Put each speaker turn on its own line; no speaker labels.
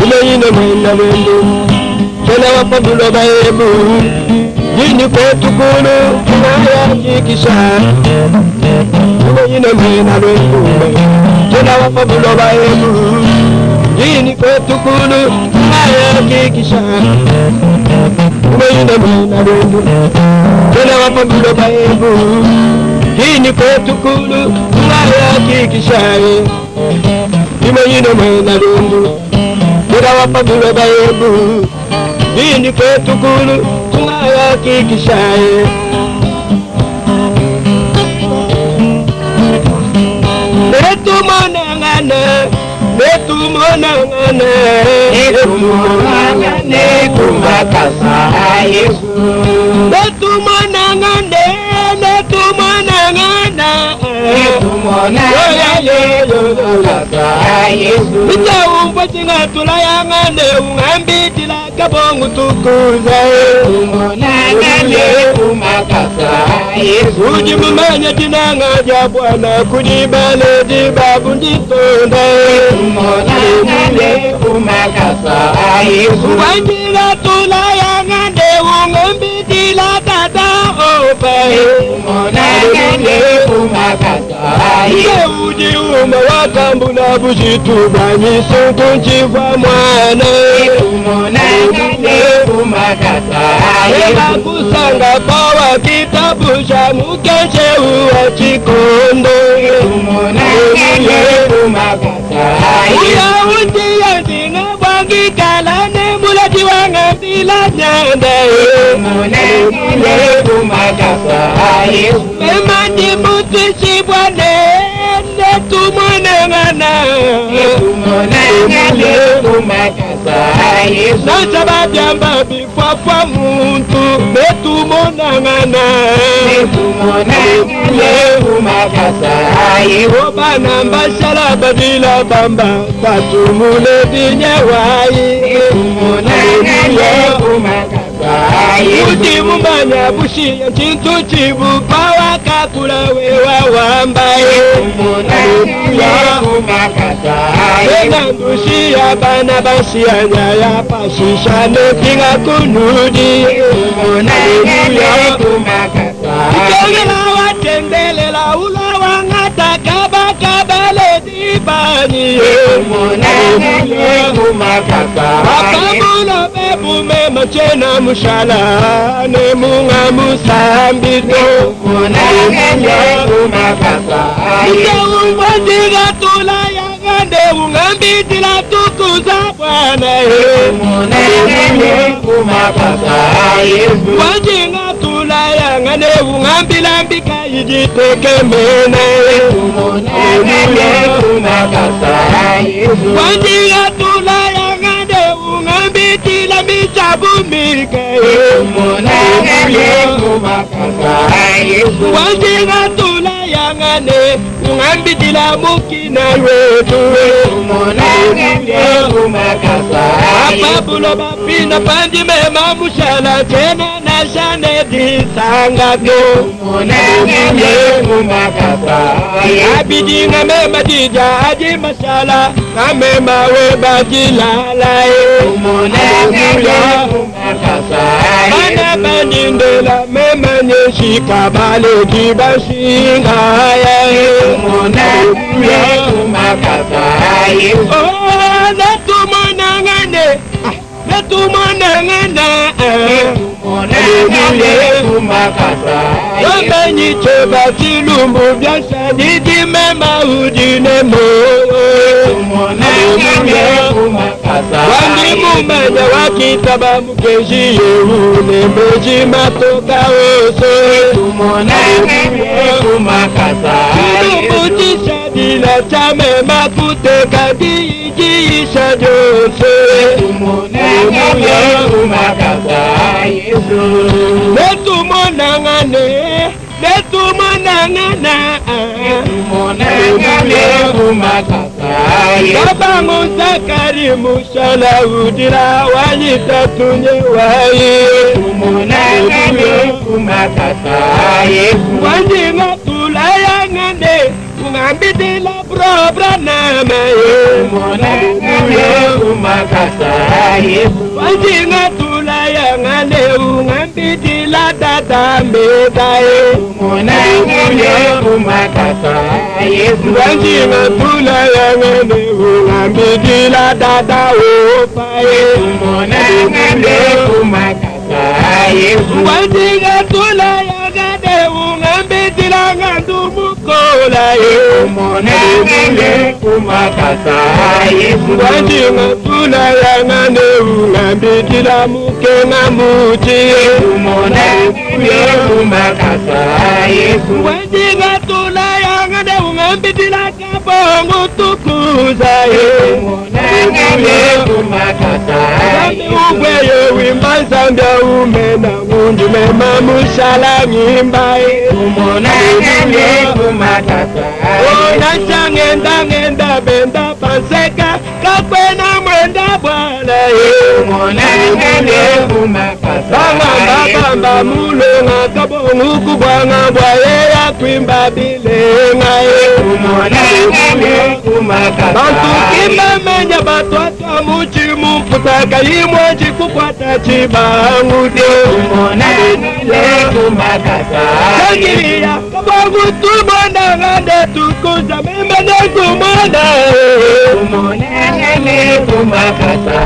Umeina mwenda wendo Kena wapabulo baebu Jini kwetu kulu Kunaya kikisha Umeina mwenda wendo Kena wapabulo baebu Jini kwetu kulu Kunaya kikisha Umeina mwenda wendo Kena wapabulo baebu Jini kwetu kulu Kunaya kikisha Umeina mwenda wendo Kena wapabulo baebu Dini kwetu kulu Tungaya kikishaye Netumonangane Netumonangane Netumonangane Kumakasa Yesu Netumonangane Netumonangane Netumonangane Kumakasa Yesu Nitaumpa singa tulayangane Ungambitila kabongu tukuza Netumonangane Kumakasa Yesu Ujimumanya tinanga jabwana Kujibale dibabu nditonda Netumonangane Kumakasa Yesu Wanjila tulayangane Ungambitila tata opa Netumonangane Kumakasa Yesu Uji uma wakambula bujitu Banyi sonto nchiva mwana Netumonangane Kumakasa Eba kusanga pawa kitabu cha mukeshe uwa chikondo Netumonangane Kumakasa Uya uti ya zinga wangi kalane Mulati wanga bila nyanda Netumonangane Kumakasa Mema jibuti shibwane Netumonangana Netumonangane Kumakasa Yesu Nasababyamba bifafwa muntu Netumonangana Netumonangane Kumakasa Yesu Obana mbashala badila bamba Tatumule dinyewayi Netumonangane Kumakasa Uti mumanya bushi Chintu chibu pawa kakula wewa wambaye Netumonangane Kumakasa Enandushi ya bana basi ya nyaya pasisha Nepinga kunudi Netumonangane Kumakasa Ikengela watendelela ula wangata kaba kabale dibani Netumonangane Kumakasa Wakamulo bebu mema chena mushala Nemunga musambito Netumonangane Kumakasa Ikeumwajiga tula yangande Ungambitila tukuza bwana Netumonangane Kumakasa Wajinga tula yangande Ungambila mbika ijiteke mene Netumonangane Kumakasa Wajinga tula yangande Ungambitila michabu milke Netumonangane Kumakasa Wajinga tula yangane Ungambitila mukina wetu Netumonangane Kumakasa Apabulo bapina pandi mema mushala Tena na shane disangako Netumonangane Kumakasa Abidinga mema dija aji mashala Kamema weba jilala Netumonangane Kumakasa Mana bandindela mema nyeshika bale kibashinga Netumonangane Kumakasa Oh, netumonangane Netumonangane Netumonangane Kumakasa Wamenyi cheba silumbu Biasa didi mema udine mo Netumonangane Kumakasa Wandi mumenya wakitaba mkeshi Yehune meji matoka oso Netumonangane Kumakasa Silumbu dila chame makuteka diijisha jose Netumonangane Kumakasa Yesu Netumonangane Netumonangane Netumonangane Kumakasa Baba Musakari Mushala udira wanyita tunye wae Netumonangane Kumakasa Yesu Wandinga tulayangane Ungambitila probra nama Netumonangane Kumakasa Wajinga tula ya ngane ungambiti la dada mbedae
Munangule kumakasa Yesu
Wajinga tula ya ngane ungambiti la dada opae
Munangule kumakasa Yesu
Wajinga tula ya ngane ungambiti la ngandumukola
Munangule kumakasa Yesu
Wajinga tula ya ngane ungambiti la mukena muchi
Munangule kumakasa Yesu
Wajinga tula ya ngane ungambiti la kabongo tukuza
Munangule kumakasa
Ukweye wimba zambia umena mundu mema mushala ngimba
Munangule kumakasa
Ona ngenda benda panseka kakwena mwenda bwana
Munangule kumakasa
Bamba mulunga kabongu kubwanga bwaye ya kwimba bilenga
Munangule kumakasa
Bantu kimba menya batwatwa muchimu mputaka imwaji kukwata chibangu
Munangule kumakasa
Changiria kabongu tubonda ngande tukuza membe nekumona
Munangule kumakasa